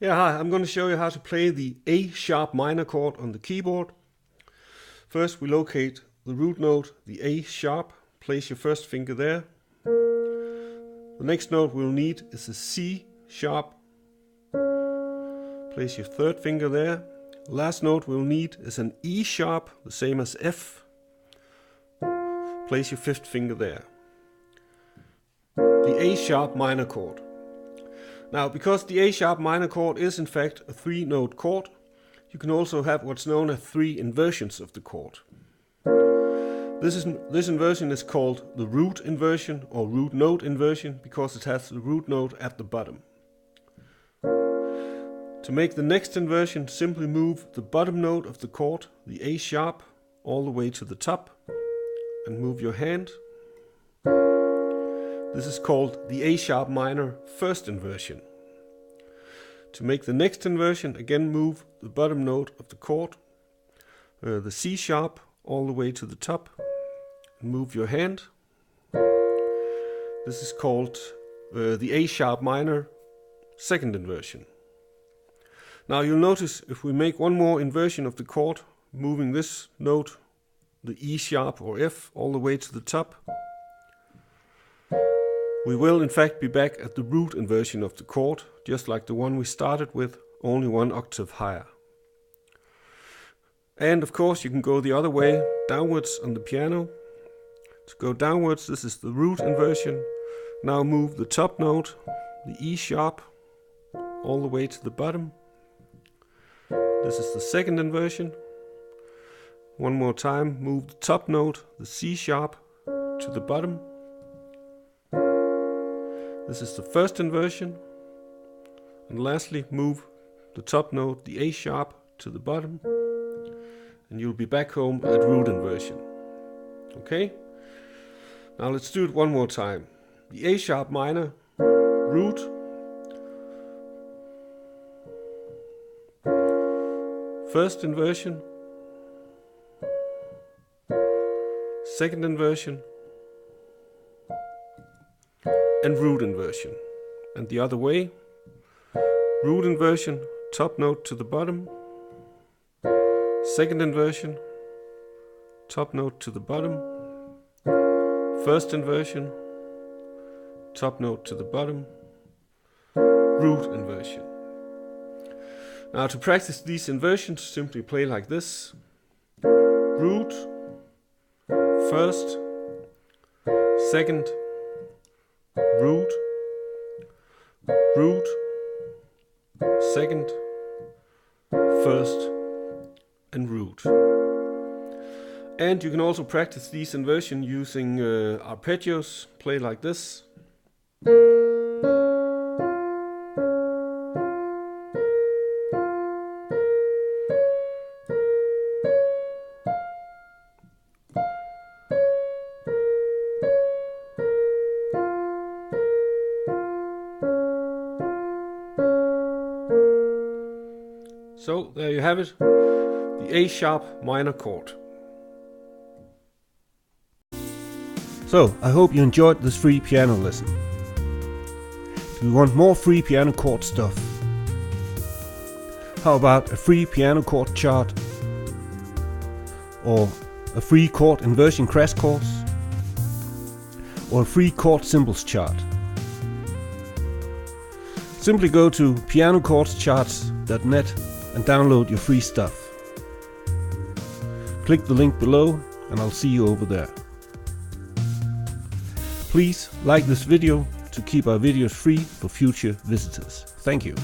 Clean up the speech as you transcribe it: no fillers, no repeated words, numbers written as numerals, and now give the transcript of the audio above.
Yeah, hi, I'm going to show you how to play the A sharp minor chord on the keyboard. First we locate the root note, the A sharp, place your first finger there. The next note we'll need is a C sharp, place your third finger there. Last note we'll need is an E sharp, the same as F, place your fifth finger there. The A sharp minor chord. Now, because the A sharp minor chord is in fact a 3-note chord, you can also have what's known as 3 inversions of the chord. This inversion is called the root inversion or root note inversion because it has the root note at the bottom. To make the next inversion, simply move the bottom note of the chord, the A sharp, all the way to the top and move your hand. This is called the A sharp minor first inversion. To make the next inversion, again move the bottom note of the chord, the C sharp, all the way to the top, and move your hand. This is called the A sharp minor second inversion. Now you'll notice if we make one more inversion of the chord, moving this note, the E sharp or F, all the way to the top, we will in fact be back at the root inversion of the chord, just like the one we started with, only one octave higher. And of course you can go the other way, downwards on the piano. To go downwards, this is the root inversion. Now move the top note, the E sharp, all the way to the bottom. This is the second inversion. One more time, move the top note, the C sharp, to the bottom. This is the first inversion. And lastly, move the top note, the A sharp, to the bottom. And you'll be back home at root inversion. Okay? Now let's do it one more time. The A sharp minor, root, first inversion, second inversion, and root inversion. And the other way, root inversion, top note to the bottom, second inversion, top note to the bottom, first inversion, top note to the bottom, root inversion. Now to practice these inversions, simply play like this. Root, first, second, root, root, second, first, and root. And you can also practice these inversions using arpeggios. Play like this. So there you have it, the A sharp minor chord. So I hope you enjoyed this free piano lesson. If you want more free piano chord stuff, how about a free piano chord chart or a free chord inversion crash course or a free chord symbols chart? Simply go to pianochordcharts.net and download your free stuff. Click the link below and I'll see you over there. Please like this video to keep our videos free for future visitors. Thank you.